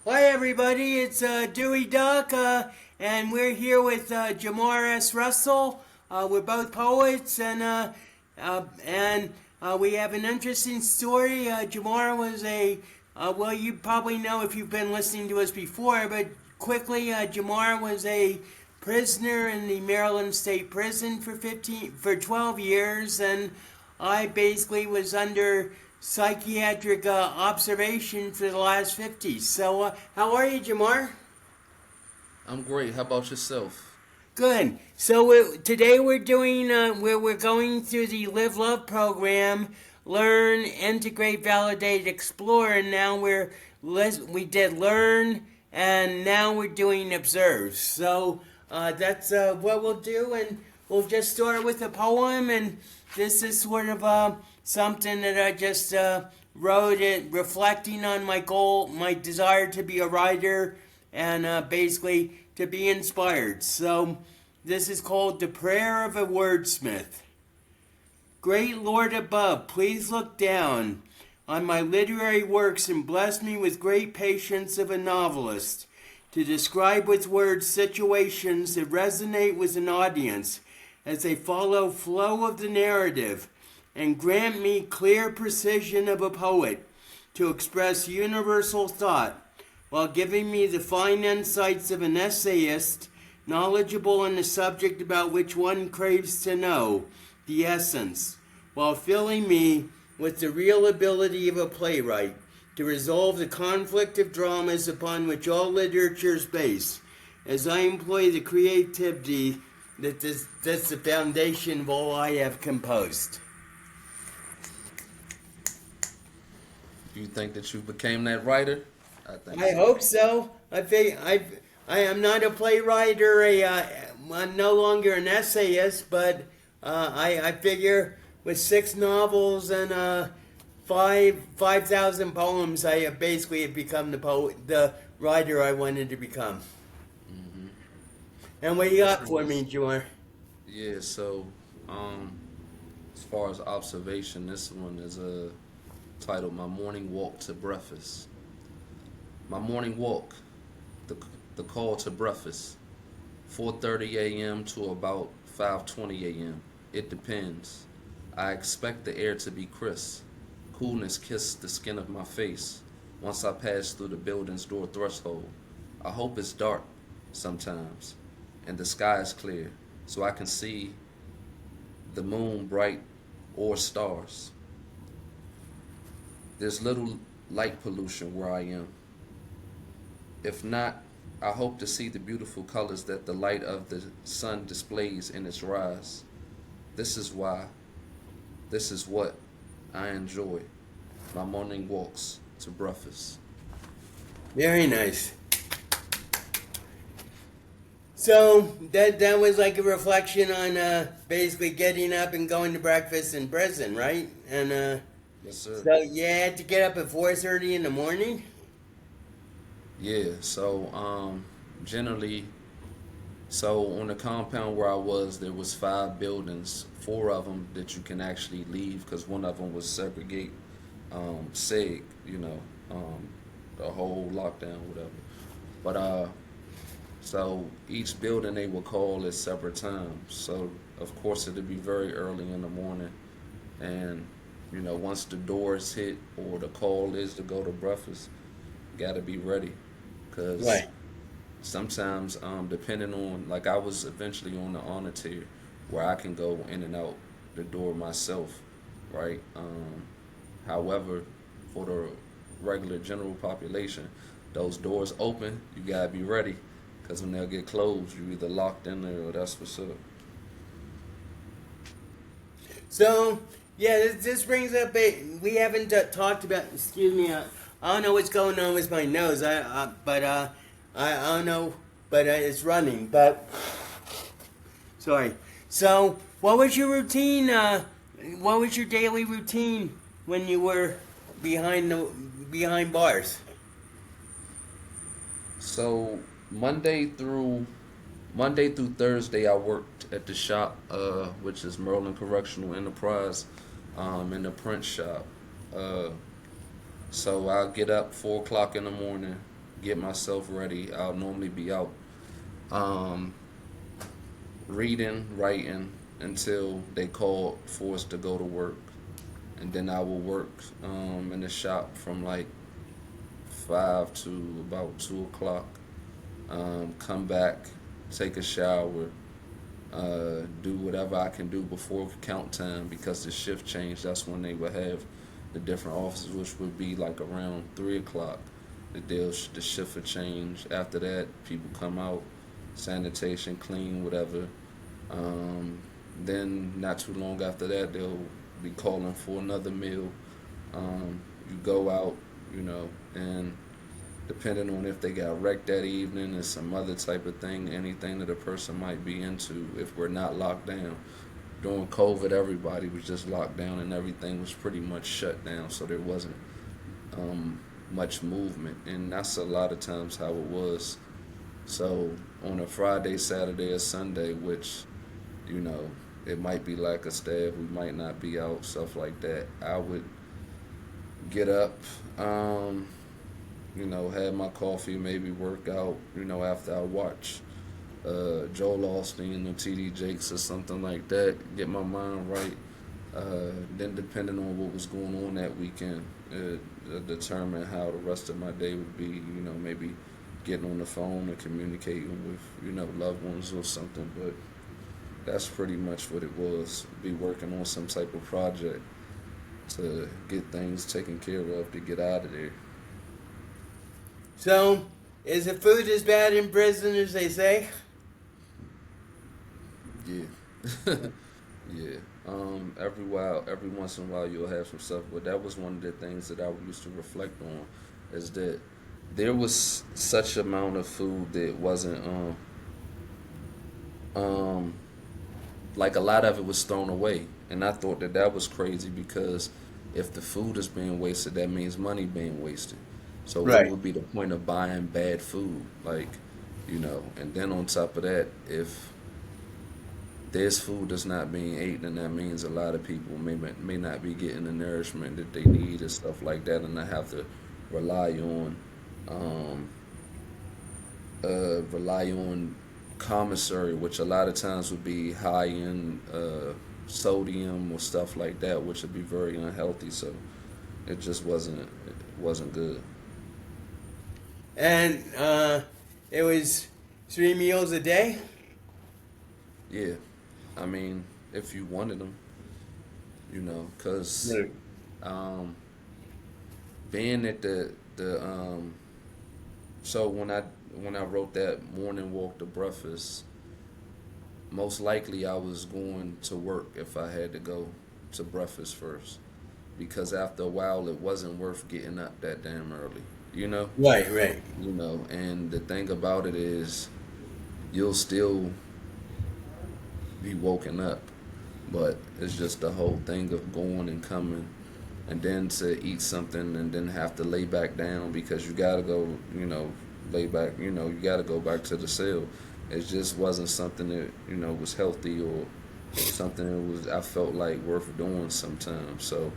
Hi everybody, it's Dewey Duck, and we're here with Jamar S. Russell. We're both poets, and we have an interesting story. Jamar was well, you probably know if you've been listening to us before, but quickly, Jamar was a prisoner in the Maryland State Prison for 12 years, and I basically was under psychiatric observation for the last 50. So, how are you, Jamar? I'm great. How about yourself? Good. So today we're doing we're going through the Live Love program, learn, integrate, validate, explore, and now we did learn, and now we're doing observe. So that's what we'll do, and we'll just start with a poem, and this is sort of something that I just wrote it, reflecting on my goal, my desire to be a writer, and basically to be inspired. So this is called The Prayer of a Wordsmith. Great Lord above, please look down on my literary works and bless me with great patience of a novelist to describe with words situations that resonate with an audience as they follow flow of the narrative, and grant me clear precision of a poet to express universal thought while giving me the fine insights of an essayist knowledgeable on the subject about which one craves to know the essence, while filling me with the real ability of a playwright to resolve the conflict of dramas upon which all literature is based, as I employ the creativity that's the foundation of all I have composed. You think that you became that writer? I hope so. I am not a playwright or I'm no longer an essayist, but I figure with 6 novels and 5,000 poems, I basically have become the writer I wanted to become. Mm-hmm. And what do you got for me, Jamar? Yeah. So, as far as observation, this one is titled "My Morning Walk to Breakfast." My morning walk, the call to breakfast, 4:30 a.m. to about 5:20 a.m. It depends. I expect the air to be crisp. Coolness kiss the skin of my face once I pass through the building's door threshold. I hope it's dark sometimes and the sky is clear so I can see the moon bright or stars. There's little light pollution where I am. If not, I hope to see the beautiful colors that the light of the sun displays in its rise. This is what I enjoy. My morning walks to breakfast. Very nice. So that was like a reflection on basically getting up and going to breakfast in prison, right? And Yes, sir. so you had to get up at 4:30 in the morning. Yeah, so generally, so on the compound where I was, there was 5 buildings, 4 of them that you can actually leave because one of them was seg, the whole lockdown, whatever. But so each building they would call at separate times. So of course it'd be very early in the morning, and once the doors hit or the call is to go to breakfast, got to be ready. Because Right. sometimes, depending on, like I was eventually on the honor tier where I can go in and out the door myself, right? However, for the regular general population, those doors open, you gotta be ready. Because when they'll get closed, you either locked in there or that's what's up. So yeah, this brings up we haven't talked about. Excuse me. I don't know what's going on with my nose. I don't know, but it's running. But sorry. So what was your routine? What was your daily routine when you were behind bars? So Monday through Thursday, I worked at the shop, which is Maryland Correctional Enterprise, in the print shop. So I'll get up 4 o'clock in the morning, get myself ready. I'll normally be out um, reading, writing until they call for us to go to work. And then I will work in the shop from like 5 to about 2 o'clock. Come back, take a shower, do whatever I can do before count time because the shift changed. That's when they would have the different offices, which would be like around 3 o'clock. The shift would change. After that, people come out, sanitation, clean, whatever. Then not too long after that, they'll be calling for another meal. You go out, and depending on if they got wrecked that evening and some other type of thing, anything that a person might be into, if we're not locked down. During COVID, everybody was just locked down and everything was pretty much shut down, so there wasn't much movement, and that's a lot of times how it was. So on a Friday, Saturday, or Sunday, which, it might be like a staff, we might not be out, stuff like that, I would get up, have my coffee, maybe work out, after I watch Joel Osteen or TD Jakes or something like that, get my mind right. Then depending on what was going on that weekend, determine how the rest of my day would be, maybe getting on the phone or communicating with, loved ones or something. But that's pretty much what it was, be working on some type of project to get things taken care of to get out of there. So, is the food as bad in prison as they say? Yeah. Yeah. Every once in a while you'll have some stuff, but that was one of the things that I used to reflect on, is that there was such amount of food that wasn't like a lot of it was thrown away, and I thought that was crazy because if the food is being wasted, that means money being wasted. So what Right. would be the point of buying bad food? Like, and then on top of that, if there's food that's not being eaten, and that means a lot of people may not be getting the nourishment that they need and stuff like that, and I have to rely on um, rely on commissary, which a lot of times would be high in sodium or stuff like that, which would be very unhealthy. So it just wasn't good. And it was 3 meals a day? Yeah, I mean, if you wanted them, because Right. being at the so when I wrote that morning walk to breakfast, most likely I was going to work if I had to go to breakfast first, because after a while it wasn't worth getting up that damn early, you know, Right, right. and the thing about it is you'll still be woken up, but it's just the whole thing of going and coming and then to eat something and then have to lay back down because you gotta go, lay back, you gotta go back to the cell. It just wasn't something that, was healthy or something that I felt like worth doing sometimes. So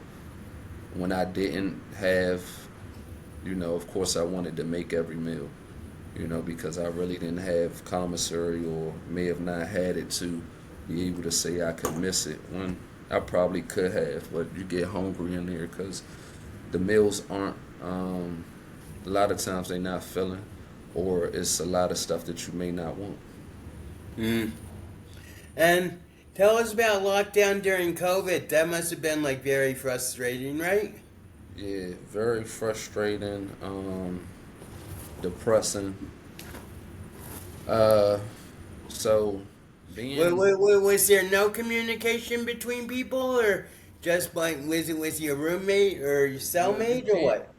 when I didn't have, of course I wanted to make every meal, because I really didn't have commissary or may have not had it to be able to say I could miss it when I probably could have, but you get hungry in there because the meals aren't, a lot of times they're not filling, or it's a lot of stuff that you may not want. Mm. And tell us about lockdown during COVID. That must have been like very frustrating, right? Yeah, very frustrating, depressing. Uh, so being Was there no communication between people, or just like was it with your roommate or your well, you cellmate, or can't. what?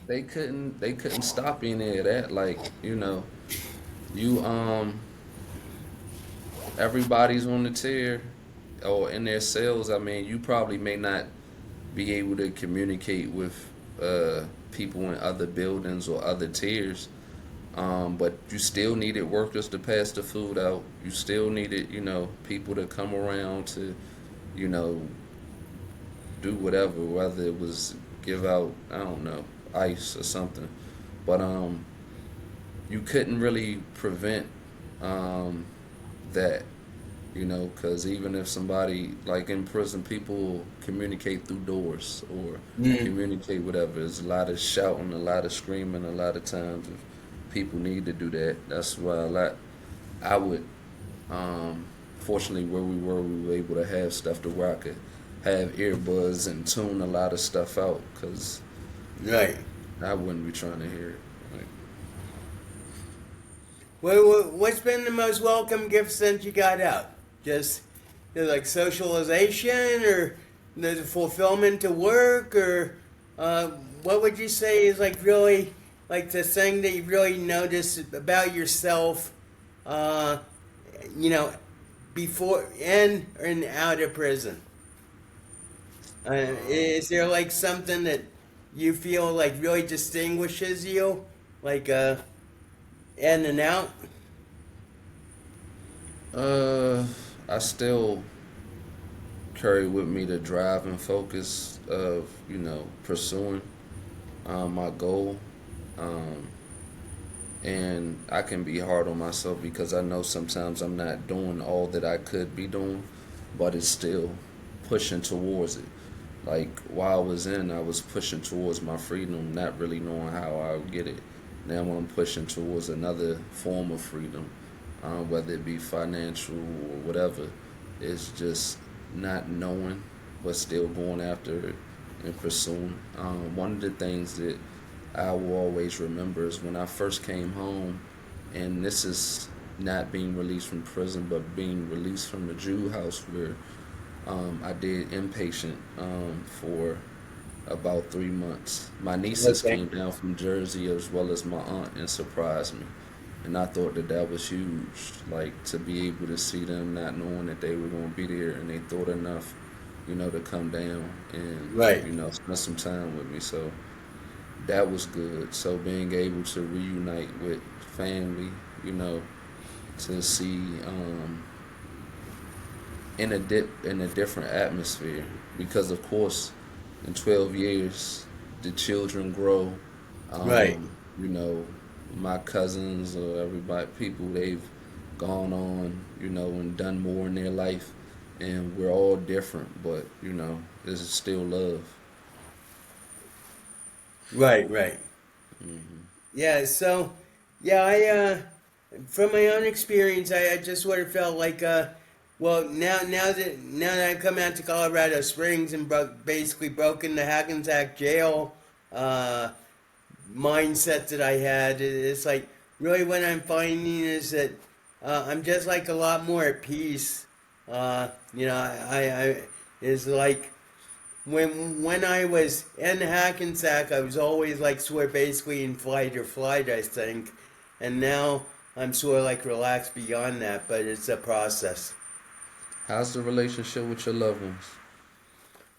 They couldn't stop any of that. Like, you everybody's on the tier or in their cells. I mean, you probably may not be able to communicate with people in other buildings or other tiers. But you still needed workers to pass the food out. You still needed, people to come around to, you know, do whatever, whether it was give out, I don't know, ice or something. But you couldn't really prevent that, you know, because even if somebody, like in prison, people communicate through doors or Mm. communicate whatever. There's a lot of shouting, a lot of screaming, a lot of times if people need to do that. That's why I would, um, fortunately, where we were able to have stuff to where I could have earbuds and tune a lot of stuff out because Right. I wouldn't be trying to hear it. Like, What's been the most welcome gift since you got out? Just like socialization, or the fulfillment to work, or what would you say is like really like the thing that you really notice about yourself? Uh, you know, before and out of prison. Is there like something that you feel like really distinguishes you, like in and out? uh, I still carry with me the drive and focus of, you know, pursuing my goal. Um, and I can be hard on myself because I know sometimes I'm not doing all that I could be doing, but it's still pushing towards it. Like while I was in, I was pushing towards my freedom, not really knowing how I would get it. Now I'm pushing towards another form of freedom, whether it be financial or whatever. It's just not knowing, but still going after it and pursuing. One of the things that I will always remember is when I first came home, and this is not being released from prison, but being released from the Jew house where I did inpatient for about 3 months. My nieces Okay. came down from Jersey as well as my aunt and surprised me. And I thought that that was huge, like to be able to see them not knowing that they were going to be there and they thought enough, you know, to come down and, Right. you know, spend some time with me. So that was good. So being able to reunite with family, you know, to see in a different atmosphere because of course in 12 years the children grow, Right. you know, my cousins or everybody people they've gone on, you know, and done more in their life and we're all different but you know there's still love. Right. Right. Yeah. So, yeah, from my own experience, I just sort of felt like, well, now that I've come out to Colorado Springs and basically broken the Hackensack jail uh, mindset that I had, it's like really what I'm finding is that I'm just like a lot more at peace. I is like when I was in Hackensack, I was always like sort of basically in flight or flight, I think, and now I'm sort of like relaxed beyond that, but it's a process. How's the relationship with your loved ones?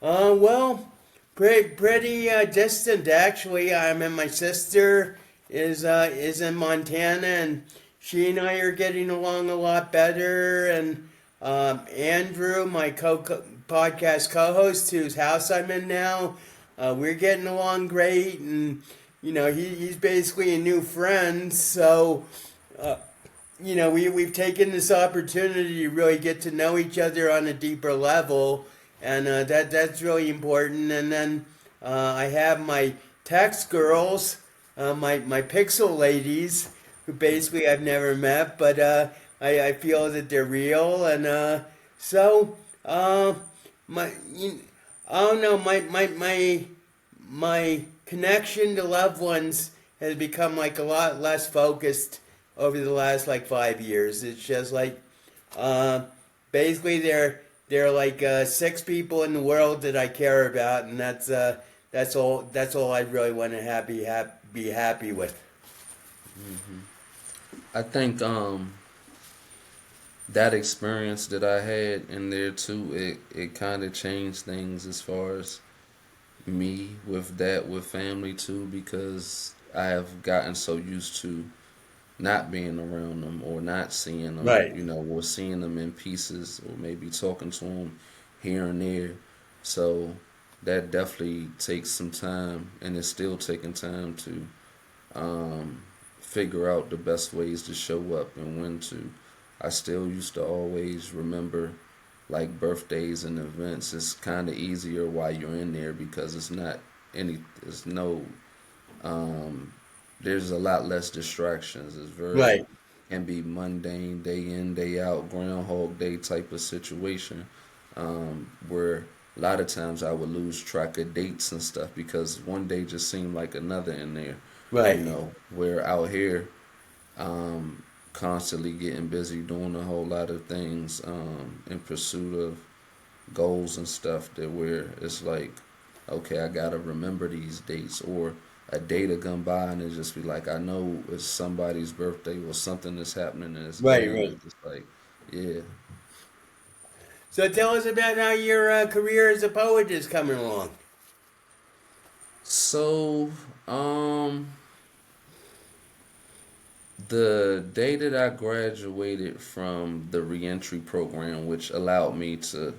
Well, pretty distant actually. I mean, my sister is in Montana, and she and I are getting along a lot better. And Andrew, my podcast co-host, whose house I'm in now, we're getting along great, and he's basically a new friend. So uh, we've taken this opportunity to really get to know each other on a deeper level, and that's really important. And then I have my text girls, my pixel ladies, who basically I've never met, but I feel that they're real, and so my you, I don't know my connection to loved ones has become like a lot less focused over the last like 5 years. It's just like uh, basically there are like six people in the world that I care about, and that's all I really want to be happy with. I think that experience that I had in there too, it kind of changed things as far as me with that with family too because I have gotten so used to not being around them or not seeing them, Right. you know, or seeing them in pieces or maybe talking to them here and there. So that definitely takes some time and it's still taking time to figure out the best ways to show up and when to. I still used to always remember like birthdays and events. It's kind of easier while you're in there because it's not any, it's no, there's a lot less distractions. It's very, Right. can be mundane, day in, day out, Groundhog Day type of situation, where a lot of times I would lose track of dates and stuff because one day just seemed like another in there, you Right. know, where out here, constantly getting busy doing a whole lot of things, in pursuit of goals and stuff that where it's like, okay, I gotta remember these dates or a day to come by and it just be like, I know it's somebody's birthday or something that's happening in this Right. day and Right. it's just like, yeah. So tell us about how your career as a poet is coming along. So, um, the day that I graduated from the reentry program, which allowed me to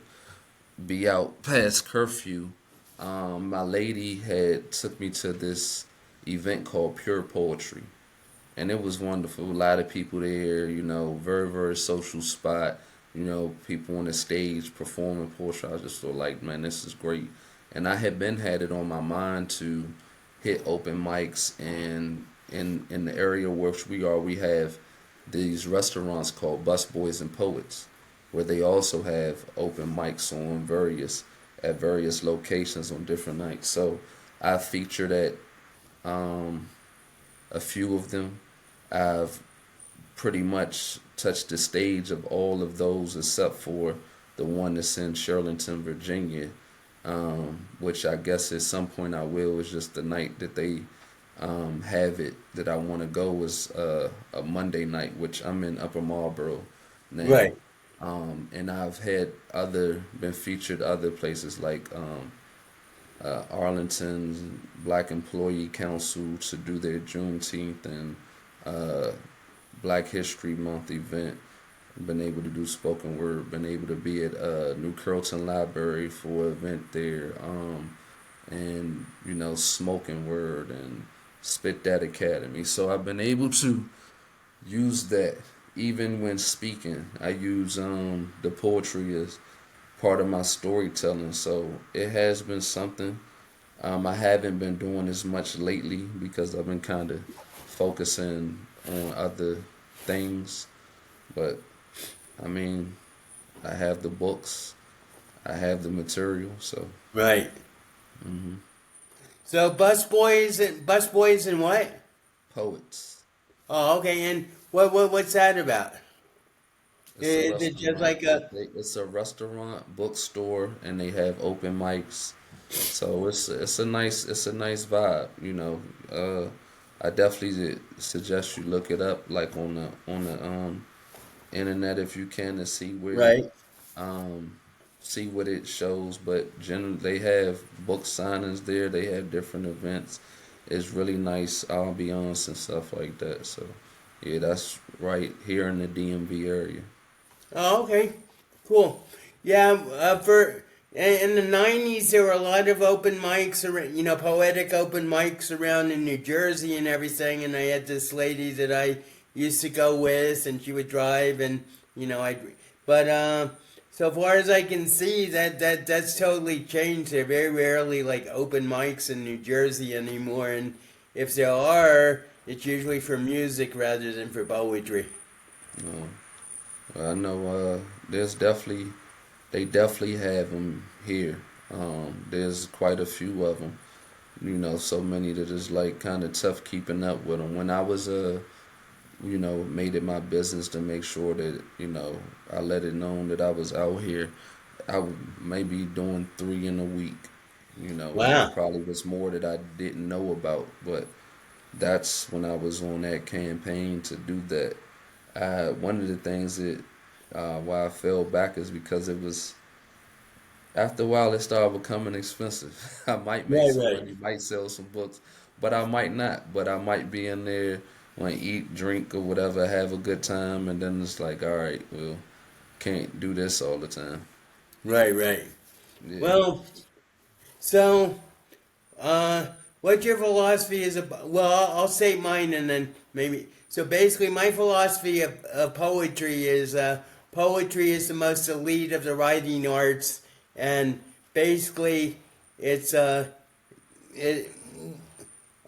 be out past curfew, my lady had took me to this event called Pure Poetry, and it was wonderful. A lot of people there, you know, very very social spot. You know, people on the stage performing poetry. I just felt like, man, this is great. And I had been had it on my mind to hit open mics, and in the area which we are, we have these restaurants called Bus Boys and Poets, where they also have open mics on various at various locations on different nights. So I featured at um, a few of them. I've pretty much touched the stage of all of those except for the one that's in Shirlington, Virginia, which I guess at some point I will. It's just the night that they have it that I want to go is a Monday night, which I'm in Upper Marlboro now. Right. And I've had other been featured other places like Arlington's Black Employee Council to do their Juneteenth and uh, Black History Month event. Been able to do spoken word. Been able to be at New Carrollton Library for an event there, and you know, spoken word and Spit That Academy. So I've been able to use that even when speaking. I use the poetry as part of my storytelling. So it has been something. I haven't been doing as much lately because I've been kind of focusing on other things. But I mean, I have the books, I have the material, so Right. hmm So bus boys and what? poets. Oh, okay. And what's that about? It's a Is it just restaurant. like a It's a restaurant, bookstore, and they have open mics. So it's a nice vibe. You know, I definitely suggest you look it up, like on the internet if you can, to see where right? um see what it shows. But generally, they have book signings there. They have different events. It's really nice ambiance and stuff like that. So yeah, that's right here in the DMV area. Oh, okay, cool. Yeah, for in the '90s there were a lot of open mics around, poetic open mics around in New Jersey and everything. And I had this lady that I used to go with, and she would drive, and I. But so far as I can see, that's totally changed. There are very rarely like open mics in New Jersey anymore, and if there are, it's usually for music rather than for poetry. I know there's definitely they definitely have them here. There's quite a few of them. You know, so many that is like kind of tough keeping up with them. When I was made it my business to make sure that I let it known that I was out here. I would maybe doing three in a week. You know, and it Wow. probably was more that I didn't know about, but that's when I was on that campaign to do that. One of the things that why I fell back is because it was after a while it started becoming expensive. I might make Right, some right. money, might sell some books, but I might not. But I might be in there, want to eat, drink, or whatever, have a good time, and then it's like, all right, well, can't do this all the time. Right, right. Yeah. Well, so uh, what your philosophy is about. Well, I'll say mine and then maybe. So basically, my philosophy of poetry is the most elite of the writing arts, and basically, it's it.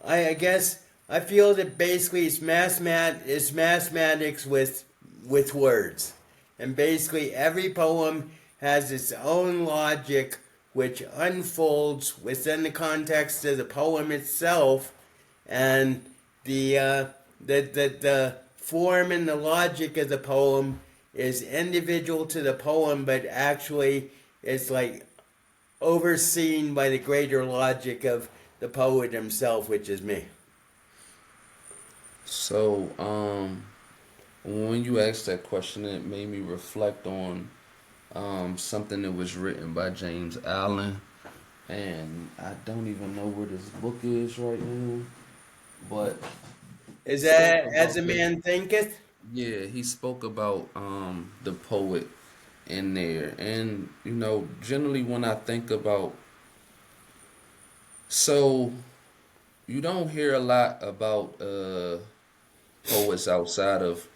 I guess I feel that basically it's mathematics with words, and basically every poem has its own logic which unfolds within the context of the poem itself, and the the form and the logic of the poem is individual to the poem, but actually it's like overseen by the greater logic of the poet himself, which is me. So, when you asked that question, it made me reflect on something that was written by James Allen, and I don't even know where this book is right now, but Is spoke that as a about the man thinketh? yeah, he spoke about the poet in there, and you know, generally when I think about, so you don't hear a lot about poets outside of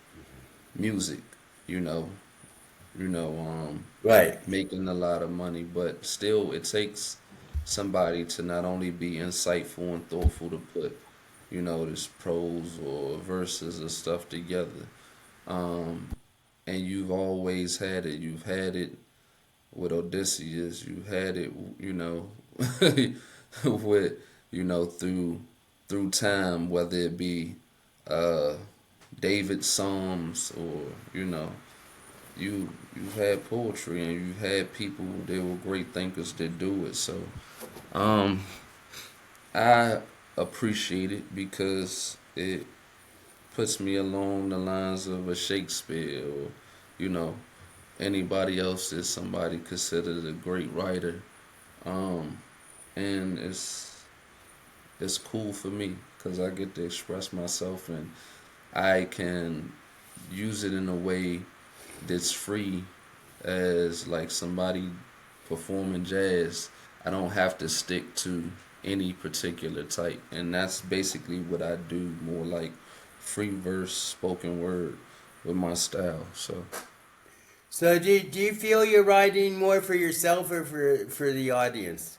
music, you know, you know, Right. making a lot of money, but still it takes somebody to not only be insightful and thoughtful to put, you know, this prose or verses or stuff together. Um, and you've always had it. You've had it with Odysseus. You've had it, you know, with, you know, through time, whether it be uh, David's Psalms or, you know, you've had poetry and you've had people that were great thinkers that do it. So um, I appreciate it because it puts me along the lines of a Shakespeare or, you know, anybody else is somebody considered a great writer. Um, and it's cool for me because I get to express myself and I can use it in a way that's free as like somebody performing jazz. I don't have to stick to any particular type, and that's basically what I do. More like free verse, spoken word with my style. So So do you feel you're writing more for yourself or for the audience?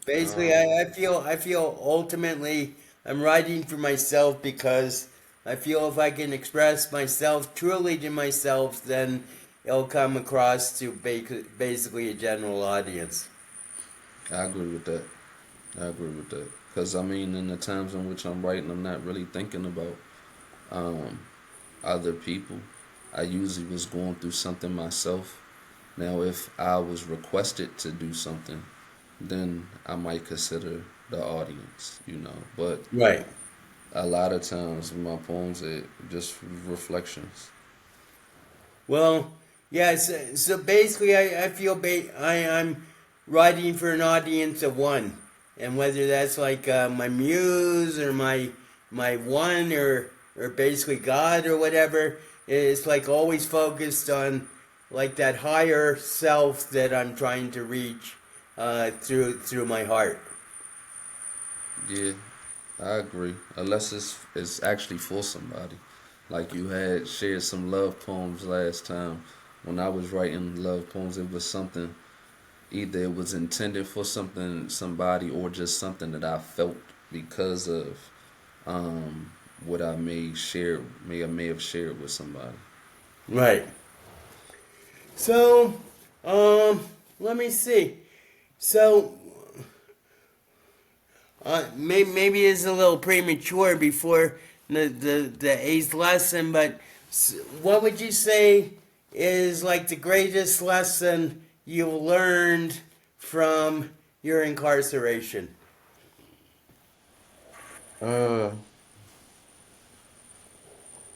Basically, um, I feel ultimately I'm writing for myself because I feel if I can express myself truly to myself, then it'll come across to basically a general audience. I agree with that. I agree with that because I mean, in the times in which I'm writing, I'm not really thinking about um, other people. I usually was going through something myself. Now, if I was requested to do something, then I might consider the audience, you know. But Right. a lot of times, my poems are just reflections. Well, yeah. So basically, I feel I'm writing for an audience of one, and whether that's like my muse or my one or basically God or whatever, it's like always focused on like that higher self that I'm trying to reach through my heart. Yeah, I agree. Unless it's actually for somebody. Like you had shared some love poems last time. When I was writing love poems, it was something, either it was intended for somebody or just something that I felt because of um, what I may have shared with somebody. Right. So, um, let me see. So maybe it's a little premature before the eighth lesson, but what would you say is like the greatest lesson you learned from your incarceration? Uh,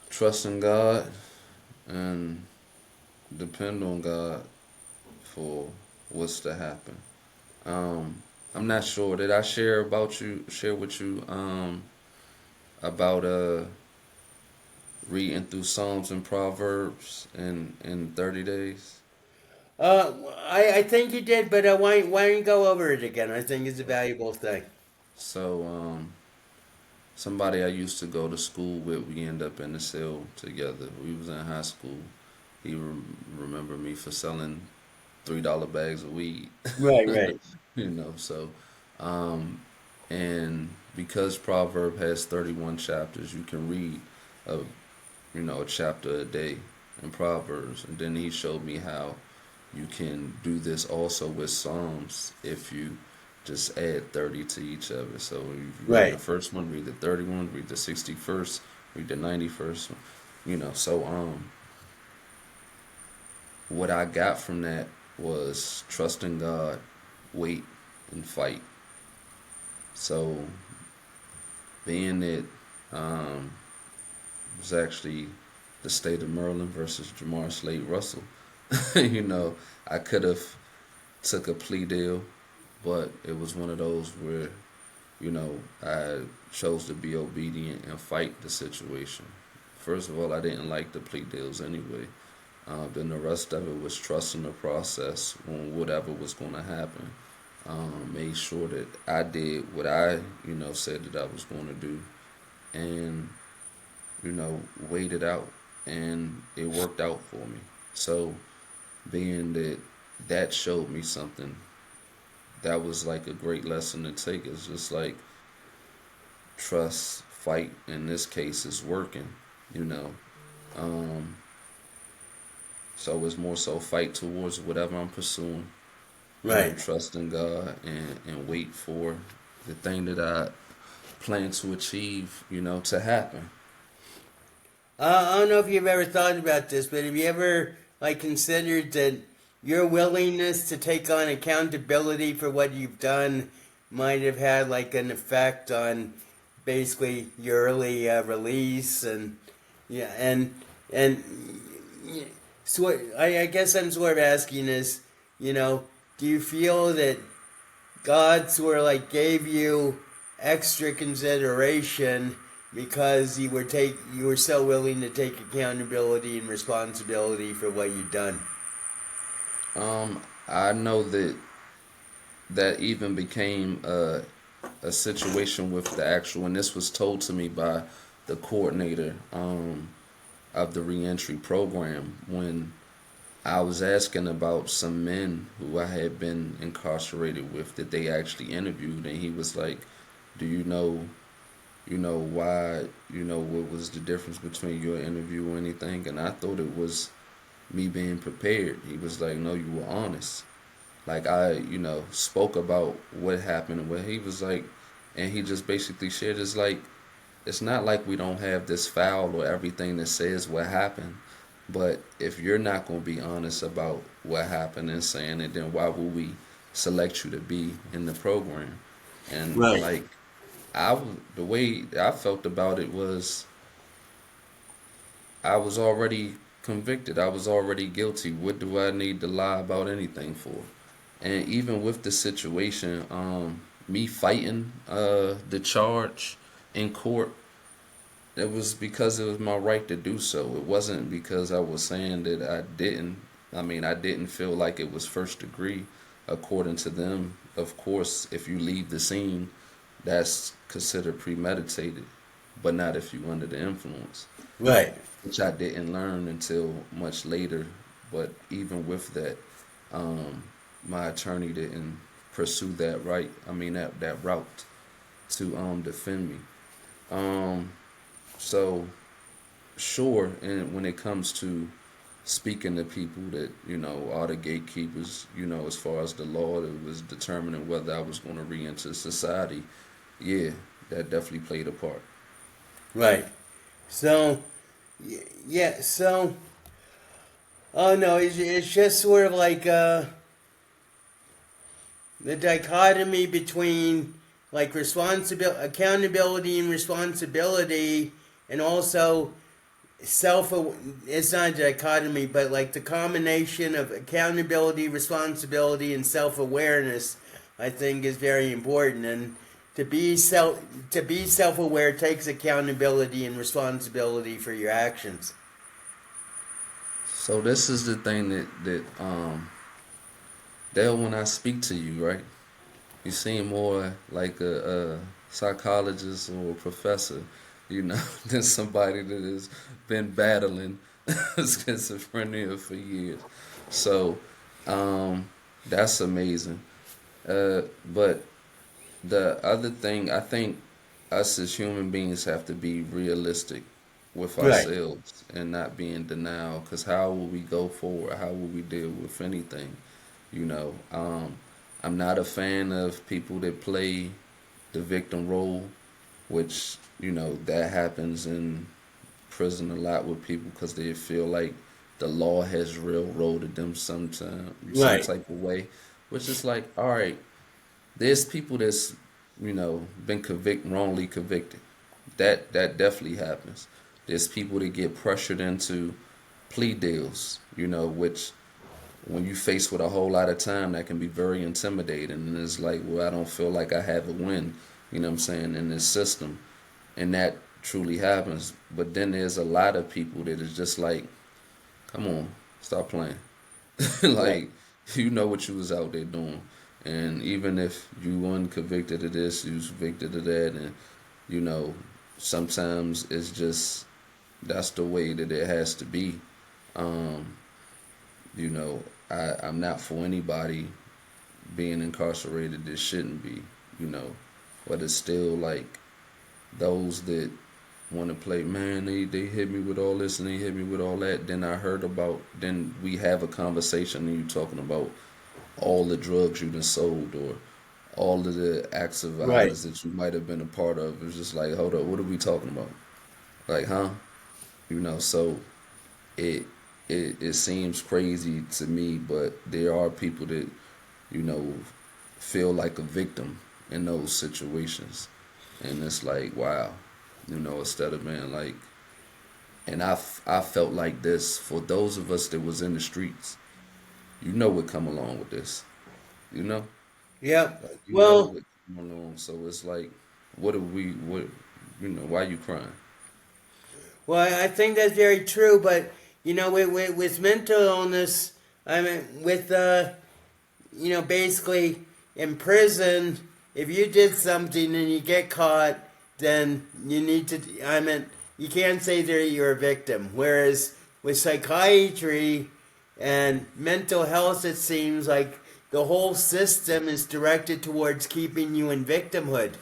Trust in God and depend on God for what's to happen. Um, I'm not sure. Did I share with you about reading through Psalms and Proverbs in 30 days? I think you did, but why don't you go over it again? I think it's a valuable thing. So somebody I used to go to school with, we end up in the cell together. We was in high school. He remembered me for selling $3 bags of weed. Right, right, So um, and because Proverb has 31 chapters, you can read a a chapter a day in Proverbs. And then he showed me how you can do this also with Psalms if you just add 30 to each of it. So if you read the right. first one, read the 31, read the 61st, read the 91st one. What I got from that was trust in God, wait, and fight. So being that it was actually the state of Maryland versus Jamar Slade Russell, I could have took a plea deal, but it was one of those where I chose to be obedient and fight the situation. First of all, I didn't like the plea deals anyway. Then the rest of it was trusting the process on whatever was going to happen. Made sure that I did what I, said that I was going to do, and waited out, and it worked out for me. So, being that showed me something, that was like a great lesson to take. It's just like trust, fight. In this case, is working. You know. Um, so it's more so fight towards whatever I'm pursuing. Right. Trust in God and wait for the thing that I plan to achieve. To happen. I don't know if you've ever thought about this, but have you ever like considered that your willingness to take on accountability for what you've done might have had like an effect on basically your early release and yeah and yeah, so I guess I'm sort of asking is do you feel that God sort of like gave you extra consideration because you were so willing to take accountability and responsibility for what you've done. I know that even became a situation with the actual, and this was told to me by the coordinator of the reentry program when I was asking about some men who I had been incarcerated with that they actually interviewed, and he was like, "Do why, what was the difference between your interview or anything?" And I thought it was me being prepared. He was like, "No, you were honest." Like I, spoke about what happened and what he was like, and he just basically shared is like, it's not like we don't have this file or everything that says what happened, but if you're not going to be honest about what happened and saying it, then why would we select you to be in the program? And Right. like the way I felt about it was I was already convicted. I was already guilty. What do I need to lie about anything for? And even with the situation, me fighting the charge in court, it was because it was my right to do so. It wasn't because I was saying that I didn't. I mean, I didn't feel like it was first degree. According to them, of course, if you leave the scene, that's considered premeditated, but not if you under the influence, Right. which I didn't learn until much later. But even with that, um, my attorney didn't pursue that right. I mean that route to defend me. Um, so sure, and when it comes to speaking to people that are the gatekeepers, as far as the law that was determining whether I was going to re-enter society, yeah, that definitely played a part. Right. So, yeah. So, oh no, it's just sort of like the dichotomy between like accountability and responsibility, and also self. It's not a dichotomy, but like the combination of accountability, responsibility, and self awareness, I think, is very important. And to be self aware takes accountability and responsibility for your actions. So this is the thing that Dale, when I speak to you, right? You seem more like a psychologist or a professor, you know, than somebody that has been battling schizophrenia for years. So, um, that's amazing. But the other thing, I think us as human beings have to be realistic with Right. ourselves and not be in denial. Because how will we go forward? How will we deal with anything? You know, I'm not a fan of people that play the victim role, which, you know, that happens in prison a lot with people because they feel like the law has railroaded them some Right. type of way, which is like, all right, there's people that's, you know, been wrongly convicted. That definitely happens. There's people that get pressured into plea deals, you know, which when you face with a whole lot of time, that can be very intimidating. And it's like, well, I don't feel like I have a win, you know what I'm saying, in this system. And that truly happens. But then there's a lot of people that is just like, come on, stop playing. Right. Like, you know what you was out there doing. And even if you weren't convicted of this, you was convicted of that. And, you know, sometimes it's just, that's the way that it has to be. Um, you know, I'm not for anybody being incarcerated that shouldn't be, you know. But it's still like those that want to play, man, they hit me with all this and they hit me with all that. Then we have a conversation and you talking about all the drugs you done sold or all of the acts of Right. violence that you might have been a part of. It's just like, hold up, what are we talking about? Like, huh? You know, so it it seems crazy to me, but there are people that, you know, feel like a victim in those situations. And it's like, wow, you know, instead of being like, and I felt like this for those of us that was in the streets, you know what come along with this, you know? Yep. Like, you know Well, what come along. So it's like, what, you know, why you crying? well, I think that's very true. But with mental illness, I mean, with basically in prison, if you did something and you get caught, then you need to. I mean, you can't say that you're a victim. Whereas with psychiatry and mental health, it seems like the whole system is directed towards keeping you in victimhood,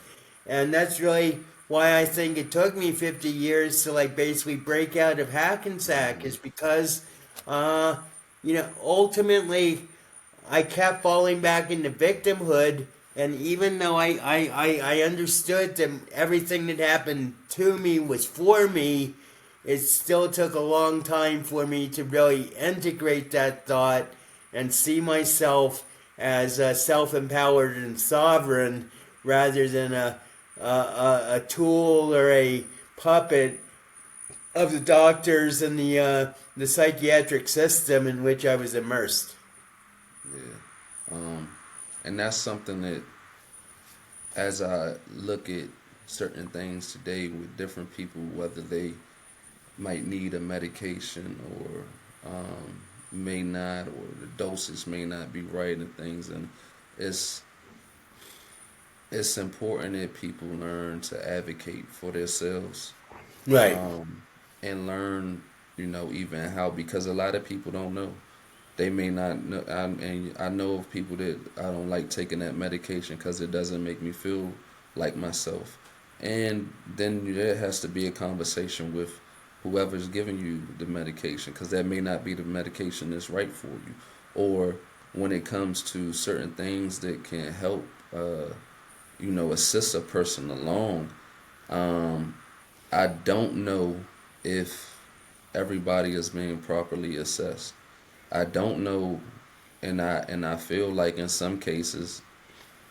and that's really why I think it took me 50 years to like basically break out of Hackensack is because, ultimately I kept falling back into victimhood. And even though I understood that everything that happened to me was for me, it still took a long time for me to really integrate that thought and see myself as self empowered and sovereign rather than a tool or a puppet of the doctors and the psychiatric system in which I was immersed. Yeah. And that's something that, as I look at certain things today with different people, whether they might need a medication or may not, or the dosage may not be right and things, and it's it's important that people learn to advocate for themselves, Right. um, and learn, you know, even how, because a lot of people don't know. They may not know, and I know of people that I don't like taking that medication because it doesn't make me feel like myself. And then there has to be a conversation with whoever's giving you the medication because that may not be the medication that's right for you. Or when it comes to certain things that can help, you know, assist a person along, um, I don't know if everybody is being properly assessed. I don't know, and I feel like in some cases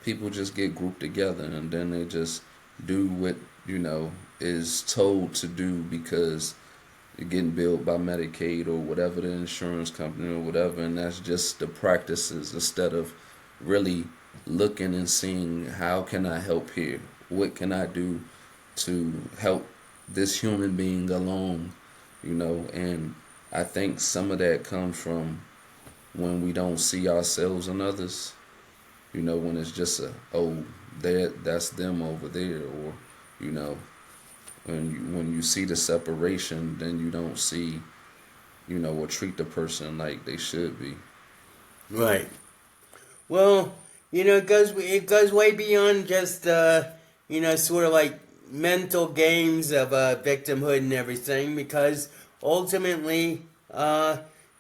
people just get grouped together and then they just do what, you know, is told to do because you're getting billed by Medicaid or whatever, the insurance company or whatever, and that's just the practices instead of really looking and seeing how can I help here? What can I do to help this human being along, you know? And I think some of that comes from when we don't see ourselves in others, when it's just that's them over there, or you know, when you see the separation, then you don't see, or treat the person like they should be. Right. Well, it goes way beyond just sort of like mental games of victimhood and everything, because ultimately,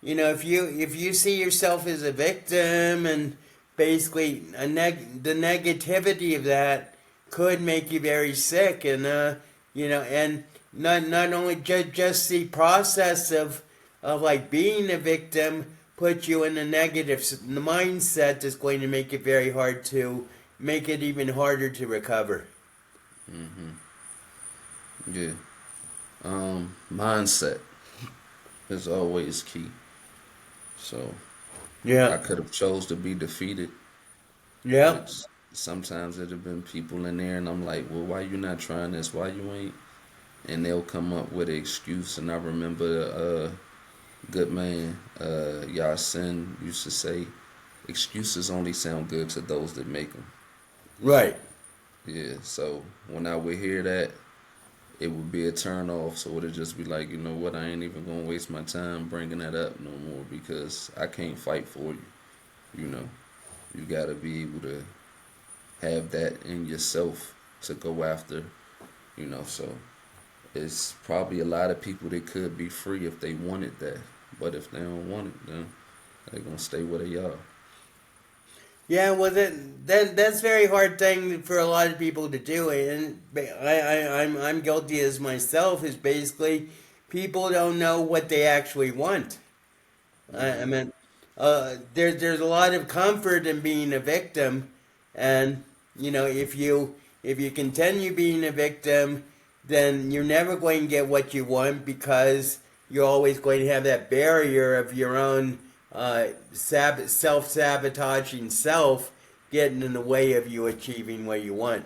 if you see yourself as a victim, and basically the negativity of that could make you very sick, and and not only just the process of like being a victim put you in a negative mindset that's going to make it very hard to make it even harder to recover. Yeah. Mindset is always key. So I Yeah. could have chose to be defeated, Yeah. which sometimes it'd have been people in there, and I'm like, well, why you not trying this? Why you ain't? And they'll come up with an excuse. And I remember good man, Yasin used to say, excuses only sound good to those that make them. Right. Yeah, so when I would hear that, it would be a turn off. So it would just be like, you know what, I ain't even gonna waste my time bringing that up no more, because I can't fight for you. You know, you gotta be able to have that in yourself to go after. So it's probably a lot of people that could be free if they wanted that, but if they don't want it, then they're gonna stay where they are. Yeah, well, that's a very hard thing for a lot of people to do, and I'm guilty as myself. Is basically people don't know what they actually want. I Hmm. mean, there's a lot of comfort in being a victim, and if you continue being a victim, then you're never going to get what you want, because you're always going to have that barrier of your own self sabotaging self getting in the way of you achieving what you want.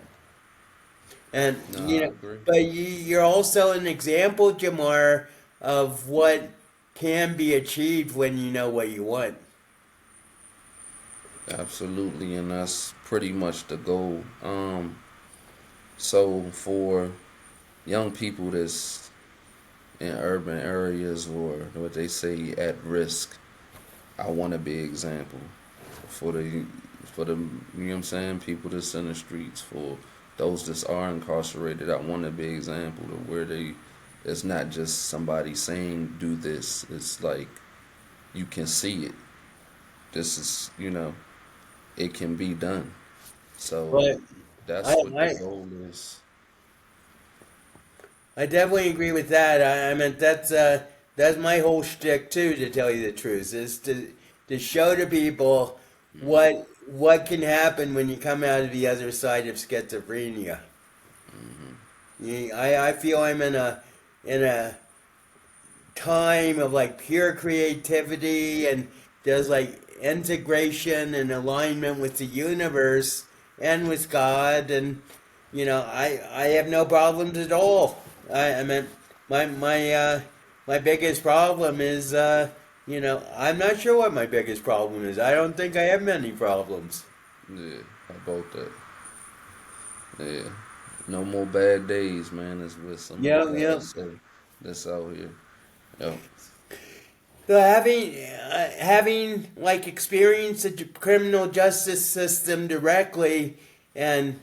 And No, I agree. but you're also an example, Jamar, of what can be achieved when you know what you want. Absolutely, and that's pretty much the goal. So for young people that's in urban areas, or what they say at risk, I want to be example for the you know what I'm saying, people that's in the streets, for those that are incarcerated. I want to be example to where it's not just somebody saying do this. It's like you can see it. This is it can be done. So But I that's what the I, goal is. I definitely agree with that. I mean that's my whole shtick too. To tell you the truth, is to show to people Hmm. what can happen when you come out of the other side of schizophrenia. Hmm. I feel I'm in a time of like pure creativity, and there's like integration and alignment with the universe and with God, and I have no problems at all. I mean my biggest problem is I'm not sure what my biggest problem is. I don't think I have many problems. Yeah, about that. Yeah, no more bad days, man. Is what some of the Yeah, yeah. guys say. That's out here. Yo, So having like experienced the criminal justice system directly, and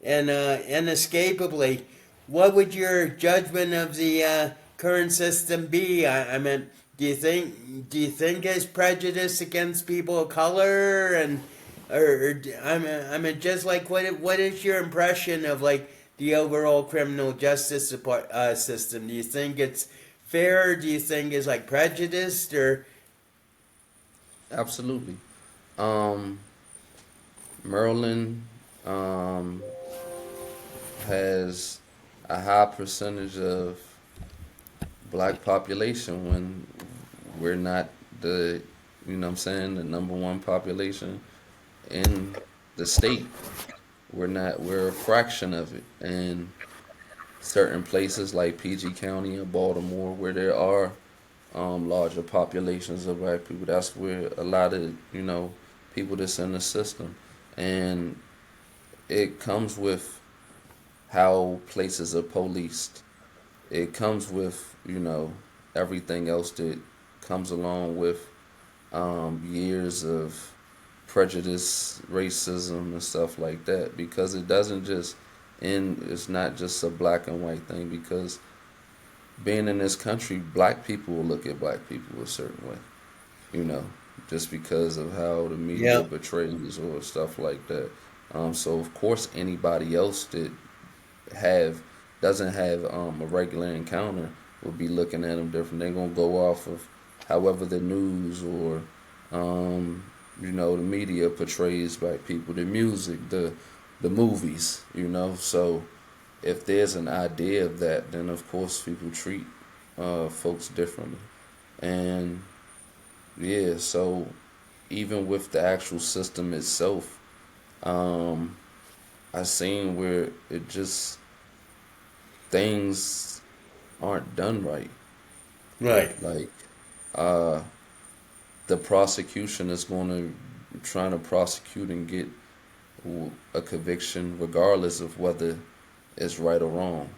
and inescapably, what would your judgment of the current system be? I mean, do you think it's prejudice against people of color, and I mean, just like what is your impression of like the overall criminal justice system? Do you think it's fair? Do you think it's like prejudiced, or absolutely. Um, Maryland um has a high percentage of black population when we're not the what I'm saying, the number one population in the state. We're a fraction of it. And certain places like PG County or Baltimore, where there are larger populations of black people. That's where a lot of, people that's in the system. And it comes with how places are policed. It comes with, everything else that comes along with years of prejudice, racism, and stuff like that. Because it doesn't just end, it's not just a black and white thing. Because being in this country, black people will look at black people a certain way, you know, just because of how the media Yep. portrays or stuff like that. So of course, anybody else that have doesn't have a regular encounter will be looking at them different. They're gonna go off of however the news or um, the media portrays black people, the music, the movies, So if there's an idea of that, then of course people treat folks differently. And yeah, so even with the actual system itself, um, I seen where it just things aren't done right. Right. Like uh, the prosecution is going to trying to prosecute and get a conviction regardless of whether it's right or wrong.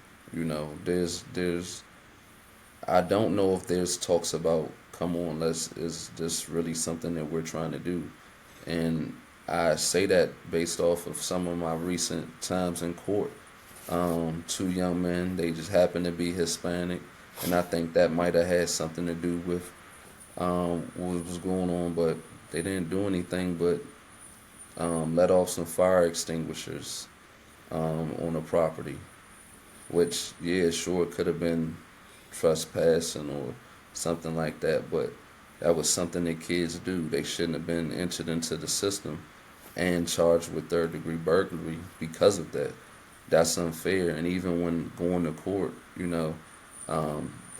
There's I don't know if there's talks about come on, let's is this really something that we're trying to do? And I say that based off of some of my recent times in court. Two young men, they just happened to be Hispanic, and I think that might have had something to do with what was going on, but they didn't do anything but let off some fire extinguishers on the property, which, yeah, sure, it could have been trespassing or something like that, but that was something that kids do. They shouldn't have been entered into the system and charged with third degree burglary because of that. That's unfair. And even when going to court,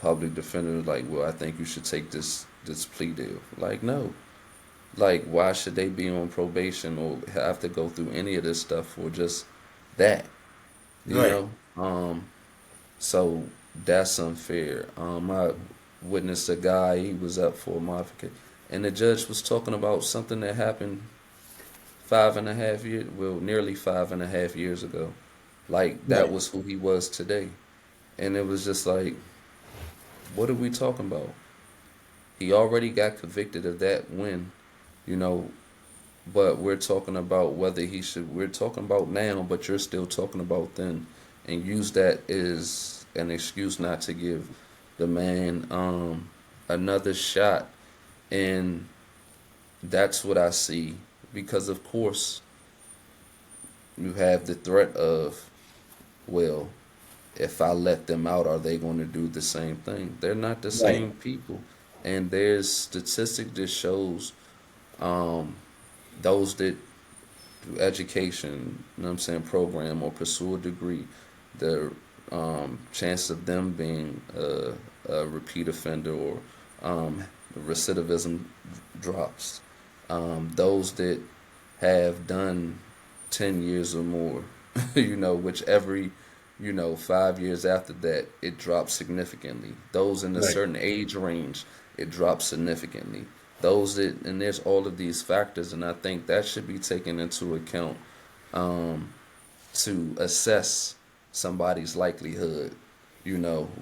public defender was like, well, I think you should take this plea deal. Like, no. Like, why should they be on probation or have to go through any of this stuff for just that? You Right. know? So that's unfair. I witnessed a guy, he was up for a modification, and the judge was talking about something that happened 5.5 years, well, nearly 5.5 years ago. Like, that Right. was who he was today. And it was just like, what are we talking about? He already got convicted of that when, you know, but we're talking about whether he should, we're talking about now, but you're still talking about then. And use that as an excuse not to give the man another shot. And that's what I see. Because, of course, you have the threat of, well, if I let them out, are they going to do the same thing? They're not the Right. same people. And there's statistic that shows um, those that do education, program or pursue a degree, the chance of them being a repeat offender or recidivism drops. Those that have done 10 years or more, which every 5 years after that, it drops significantly. Those in a Right. certain age range, it drops significantly. Those that, and there's all of these factors, and I think that should be taken into account um, to assess somebody's likelihood,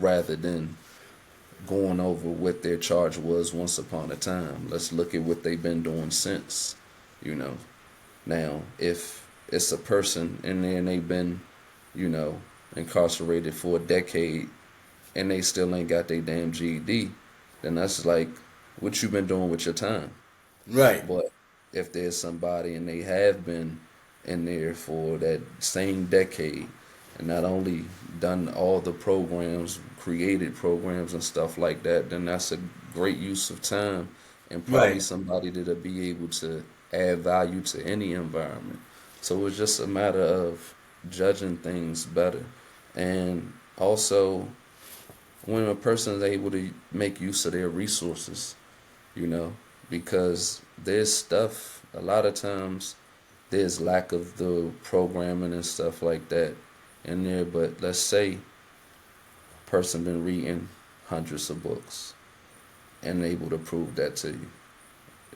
rather than going over what their charge was once upon a time. Let's look at what they've been doing since, you know. Now, if it's a person in there and they've been, incarcerated for a decade and they still ain't got their damn GED, then that's like what you been doing with your time. Right. But if there's somebody and they have been in there for that same decade and not only done all the programs, created programs and stuff like that, then that's a great use of time and probably Right. somebody that'll be able to add value to any environment. So it's just a matter of judging things better. And also, when a person is able to make use of their resources, you know, because there's stuff, a lot of times, there's lack of the programming and stuff like that in there. But let's say a person been reading hundreds of books. and able to prove that to you.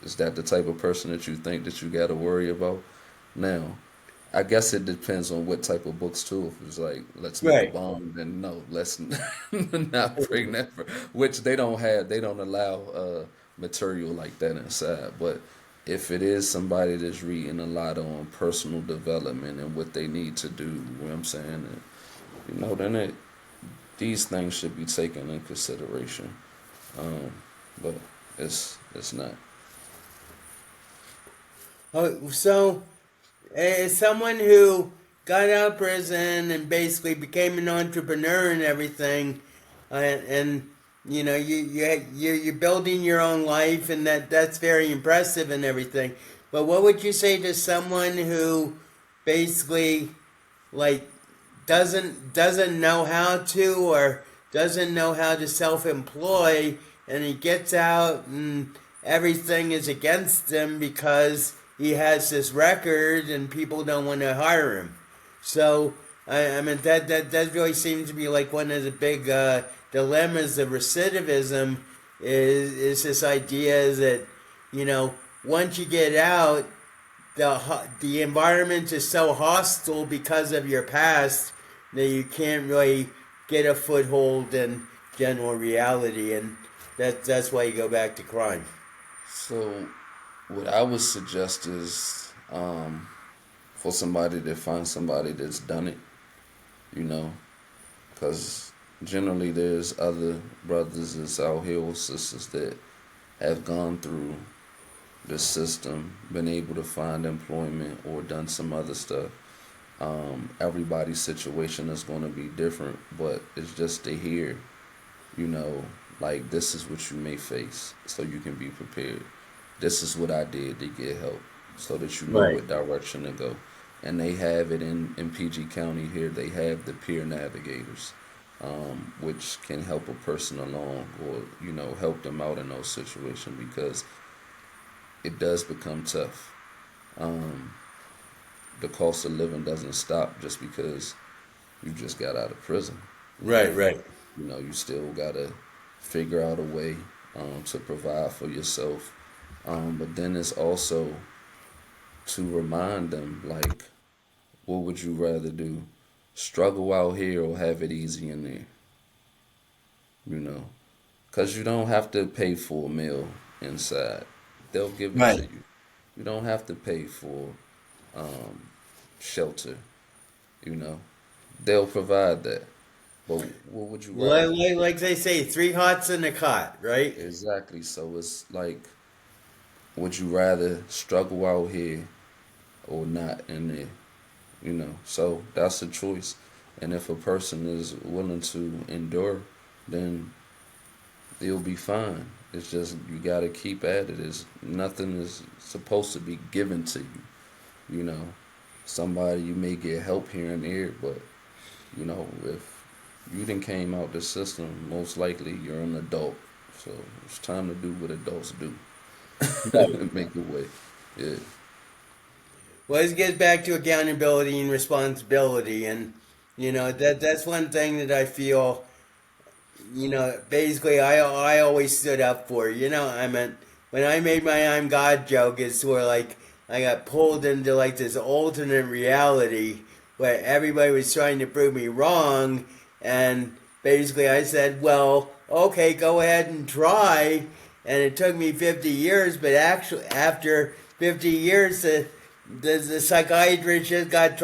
Is that the type of person that you think that you got to worry about? Now, I guess it depends on what type of books too. If it's like, let's make a Right. bomb, then no, let's not bring that. Which they don't have. They don't allow material like that inside. But if it is somebody that's reading a lot on personal development and what they need to do, you know what I'm saying, and, then these things should be taken in consideration. But it's not. Oh, so, as someone who got out of prison and basically became an entrepreneur and everything, and you're building your own life, and that's very impressive and everything. But what would you say to someone who basically like doesn't know how to, or doesn't know how to self-employ, and he gets out and everything is against him because he has this record and people don't want to hire him? So I mean that really seems to be like one of the big dilemmas of recidivism, is this idea that once you get out, the environment is so hostile because of your past that you can't really get a foothold in general reality, and that's why you go back to crime. So, what I would suggest is for somebody to find somebody that's done it, because generally there's other brothers that's out here or sisters that have gone through the system, been able to find employment or done some other stuff. Everybody's situation is going to be different, but it's just to hear, like, this is what you may face so you can be prepared. This is what I did to get help so that you know Right. what direction to go. And they have it in PG County here. They have the peer navigators, which can help a person along or, help them out in those situations, because it does become tough. The cost of living doesn't stop just because you just got out of prison. Right, right. You still gotta figure out a way to provide for yourself. But then it's also to remind them, like, what would you rather do? Struggle out here or have it easy in there? Because you don't have to pay for a meal inside. They'll give it to Right. you. You don't have to pay for um, shelter. You know, they'll provide that. But what would you rather? Like they say, three hots in a cot, right? Exactly. So it's like, would you rather struggle out here or not in there? So that's a choice. And if a person is willing to endure, then they'll be fine. It's just you gotta keep at it. It's nothing is supposed to be given to you. You know, somebody you may get help here and there, but if you didn't came out the system, most likely you're an adult. So it's time to do what adults do. Make a way. Yeah. Well, this gets back to accountability and responsibility, and that's one thing that I feel. Basically, I always stood up for. I mean, when I made my "I'm God" joke, it's sort of like I got pulled into like this alternate reality where everybody was trying to prove me wrong, and basically I said, "Well, okay, go ahead and try." And it took me 50 years, but actually, after 50 years, the psychiatrist just got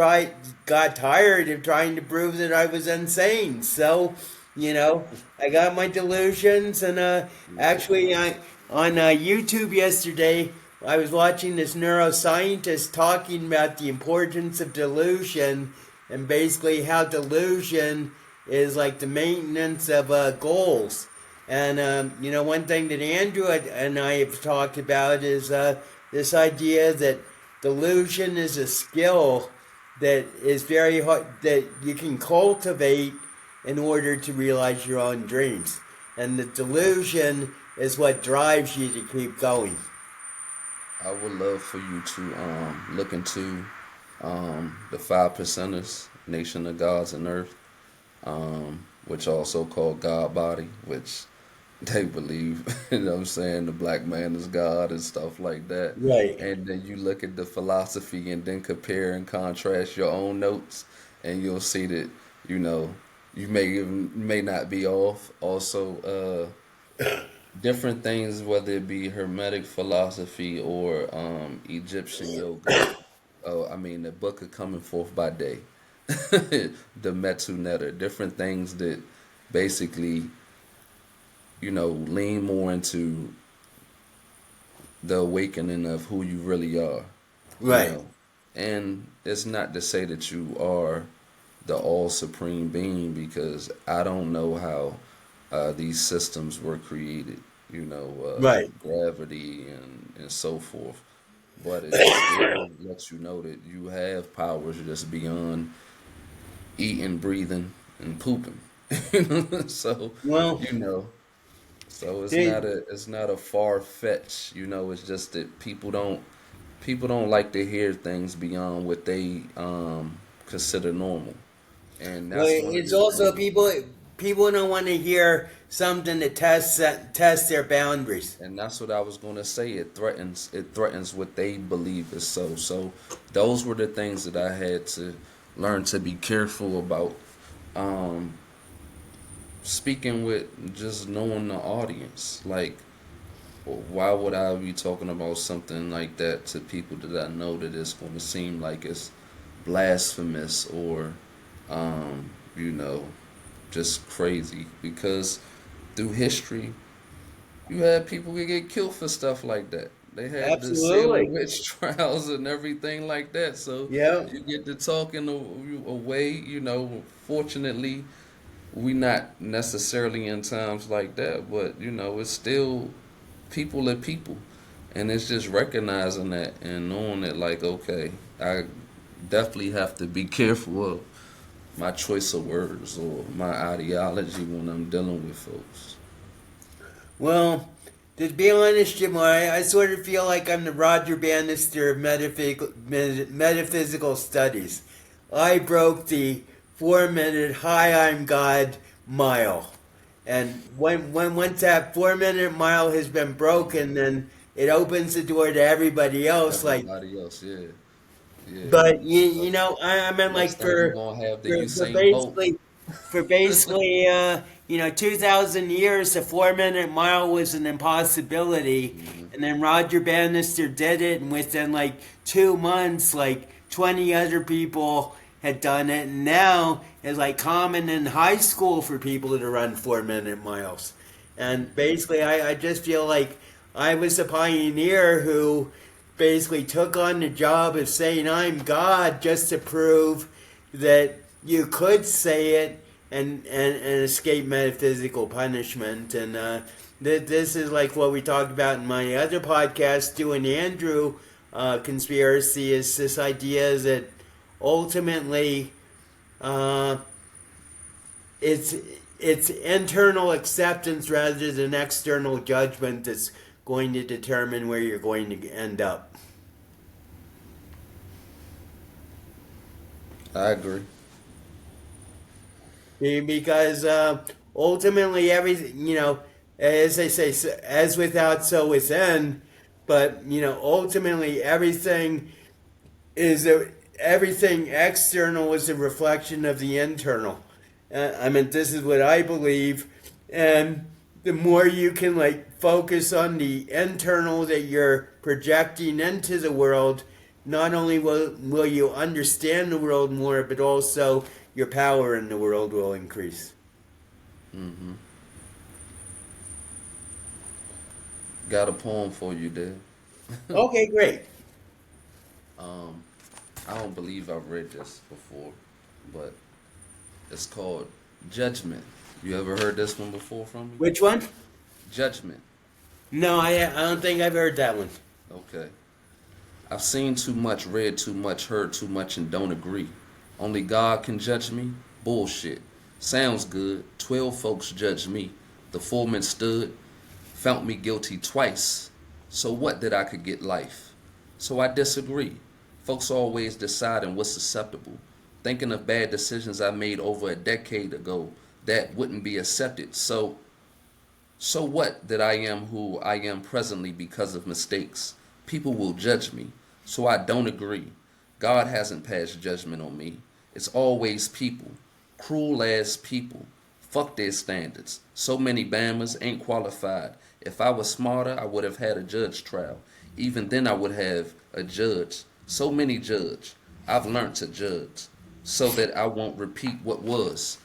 tired of trying to prove that I was insane. So, I got my delusions, and actually, on YouTube yesterday, I was watching this neuroscientist talking about the importance of delusion, and basically how delusion is like the maintenance of goals. And one thing that Andrew and I have talked about is this idea that delusion is a skill that is very hard, that you can cultivate in order to realize your own dreams. And the delusion is what drives you to keep going. I would love for you to look into the Five Percenters, Nation of Gods and Earth, which also called God Body, which they believe, you know what I'm saying, the black man is God and stuff like that. Right. And then you look at the philosophy and then compare and contrast your own notes, and you'll see that, you know, you may not be off. Also, different things, whether it be Hermetic philosophy or Egyptian yoga. Oh, I mean, the book of coming forth by day, the Metu Netter, different things that basically, you know, lean more into the awakening of who you really are, you Right. know. And it's not to say that you are the all supreme being, because I don't know how these systems were created, you know, Right. gravity and so forth. But it still lets you know that you have powers that's beyond eating, breathing, and pooping. So, Well, you know, so they, it's not a far fetch. You know, it's just that people don't like to hear things beyond what they consider normal, and well, that's one of it's the also things. people don't want to hear something that tests their boundaries. And that's what I was gonna say. It threatens what they believe is so. So those were the things that I had to learn to be careful about. Um, Speaking with just knowing the audience, like, why would I be talking about something like that to people that I know that it's going to seem like it's blasphemous or, you know, just crazy? Because through history, you had people who get killed for stuff like that. They had the Salem Absolutely. witch trials and everything like that. So Yeah. you get to talking away. You know, fortunately, we not necessarily in times like that, but you know, it's still people are people, and it's just recognizing that and knowing that, like, okay, I definitely have to be careful of my choice of words or my ideology when I'm dealing with folks. Well, to be honest, Jim, I sort of feel like I'm the Roger Bannister of metaphysical studies. I broke the 4 minute "Hi, I'm God" mile, and when once that 4 minute mile has been broken, then it opens the door to everybody else. Like, Everybody else, yeah, yeah. but you So know, I meant next like thing you gonna have the for Usain Bolt. basically 2,000 years, the 4 minute mile was an impossibility, Hmm. and then Roger Bannister did it, and within like 2 months, like 20 other people had done it, and now it's like common in high school for people to run 4 minute miles. And basically, I just feel like I was a pioneer who basically took on the job of saying I'm God just to prove that you could say it and escape metaphysical punishment. And this is like what we talked about in my other podcast, doing Andrew conspiracy, is this idea that ultimately uh, it's it's internal acceptance rather than external judgment that's going to determine where you're going to end up. I agree. Because ultimately everything, as they say, as without, so within. But ultimately is a, everything external is a reflection of the internal. I mean, this is what I believe, and the more you can like focus on the internal that you're projecting into the world, not only will you understand the world more, but also your power in the world will increase. Hmm. Got a poem for you there. Okay, great. Um, I don't believe I've read this before, but it's called Judgment. You ever heard this one before from me? Which one? Judgment. No, I don't think I've heard that one. Okay. I've seen too much, read too much, heard too much, and don't agree. Only God can judge me? Bullshit. Sounds good. 12 folks judged me. The foreman stood, found me guilty twice. So what that I could get life? So I disagree. Folks always deciding what's acceptable. Thinking of bad decisions I made over a decade ago that wouldn't be accepted. So So what that I am who I am presently because of mistakes? People will judge me, so I don't agree. God hasn't passed judgment on me. It's always people, cruel ass people. Fuck their standards. So many Bammers ain't qualified. If I was smarter, I would have had a judge trial. Even then I would have a judge. So many judge. I've learned to judge so that I won't repeat what was.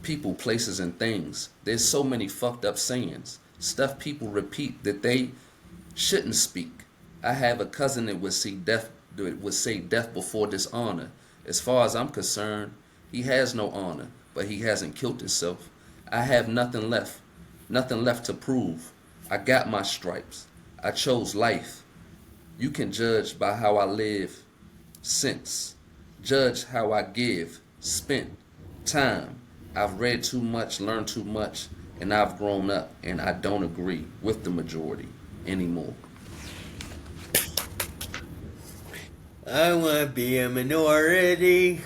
People, places, and things. There's so many fucked up sayings. Stuff people repeat that they shouldn't speak. I have a cousin that would say death before dishonor. As far as I'm concerned, he has no honor, but he hasn't killed himself. I have nothing left to prove. I got my stripes. I chose life. You can judge by how I live since. Judge how I give, spent time. I've read too much, learned too much, and I've grown up, and I don't agree with the majority anymore. I want to be a minority,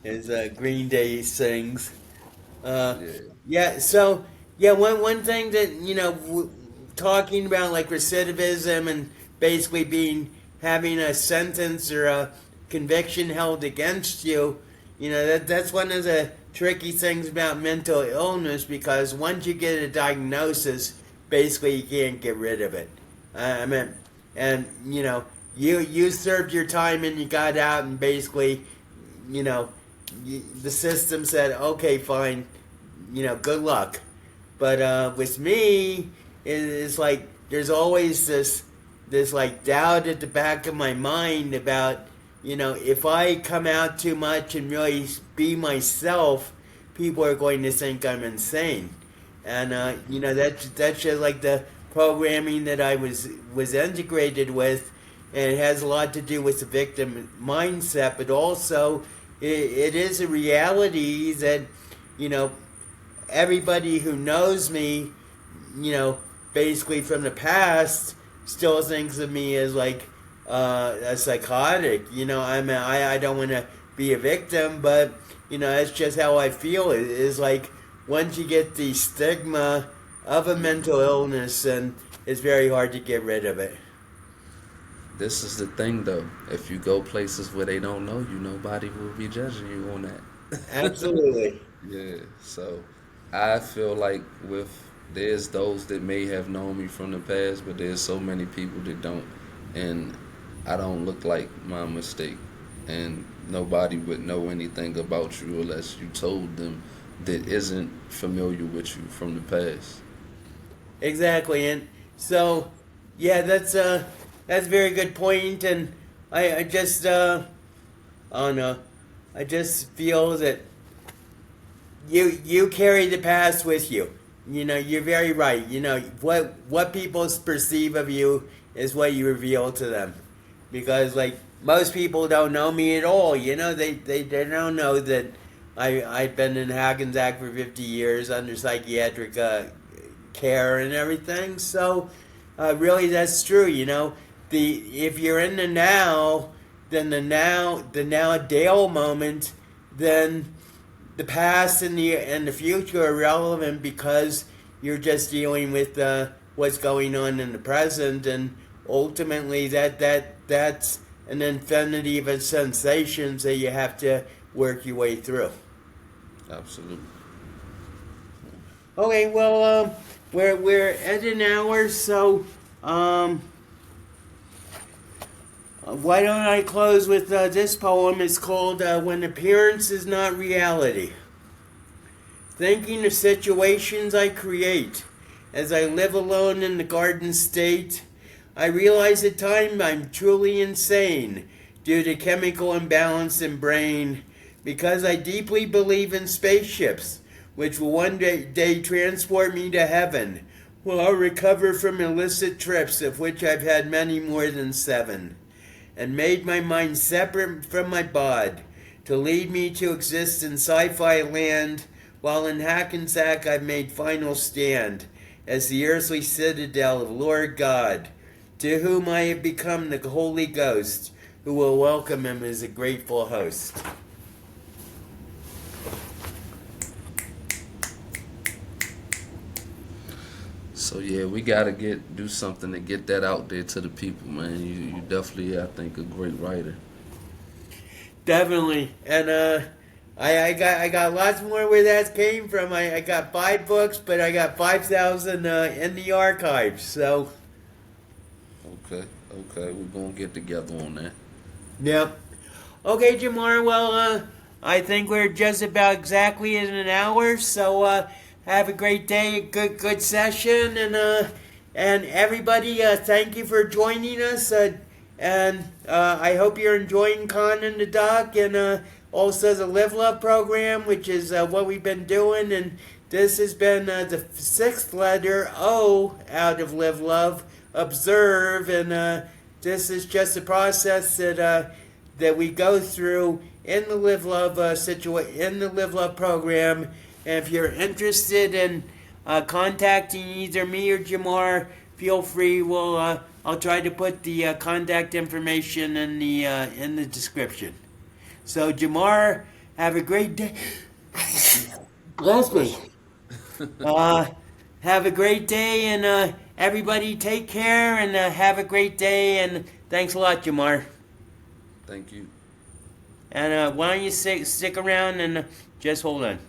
as Green Day sings. Yeah, so, yeah, one thing that, talking about like recidivism and basically having a sentence or a conviction held against you, that's one of the tricky things about mental illness, because once you get a diagnosis, basically you can't get rid of it. You served your time and you got out, and basically, the system said, okay, fine, good luck. But with me, it's like there's always this like doubt at the back of my mind about, if I come out too much and really be myself, people are going to think I'm insane. And that's just like the programming that I was integrated with, and it has a lot to do with the victim mindset, but also it is a reality that, everybody who knows me, basically from the past, still thinks of me as like a psychotic. I don't want to be a victim, but that's just how I feel. It's like once you get the stigma of a mental illness, and it's very hard to get rid of it. This is the thing, though. If you go places where they don't know you, nobody will be judging you on that. Absolutely. Yeah, so I feel like there's those that may have known me from the past, but there's so many people that don't, and I don't look like my mistake, and nobody would know anything about you unless you told them that isn't familiar with you from the past. Exactly, and so yeah, that's a very good point, and I just I don't know, I just feel that you carry the past with you. You're very right. What people perceive of you is what you reveal to them, because like most people don't know me at all. They don't know that I've been in Hackensack for 50 years under psychiatric care and everything. So really, that's true. If you're in the now, then the now moment, then the past and the future are relevant, because you're just dealing with what's going on in the present, and ultimately that's an infinity of sensations that you have to work your way through. Absolutely. Okay, well, we're at an hour, so why don't I close with this poem? It's called When Appearance is Not Reality. Thinking of situations I create as I live alone in the garden state, I realize at times I'm truly insane due to chemical imbalance in brain, because I deeply believe in spaceships, which will one day transport me to heaven, while I'll recover from illicit trips, of which I've had many more than 7. And made my mind separate from my bod to lead me to exist in sci-fi land, while in Hackensack I've made final stand as the earthly citadel of Lord God, to whom I have become the Holy Ghost, who will welcome him as a grateful host. So yeah, we gotta do something to get that out there to the people, man. You definitely, I think, a great writer. Definitely. And I got lots more where that came from. I got 5 books, but I got 5,000 in the archives. So Okay, okay, we're gonna get together on that. yep. Okay, Jamar. Well, I think we're just about exactly in an hour. So have a great day, good session, and everybody, thank you for joining us. And I hope you're enjoying Con and the Doc, and also the Live Love program, which is what we've been doing. And this has been the 6th letter O out of Live Love, observe, and this is just a process that we go through in the Live Love in the Live Love program. And if you're interested in contacting either me or Jamar, feel free. I'll try to put the contact information in the description. So Jamar, have a great day. Bless me. Have a great day, and everybody take care, and have a great day. And thanks a lot, Jamar. Thank you. And why don't you stick around and just hold on.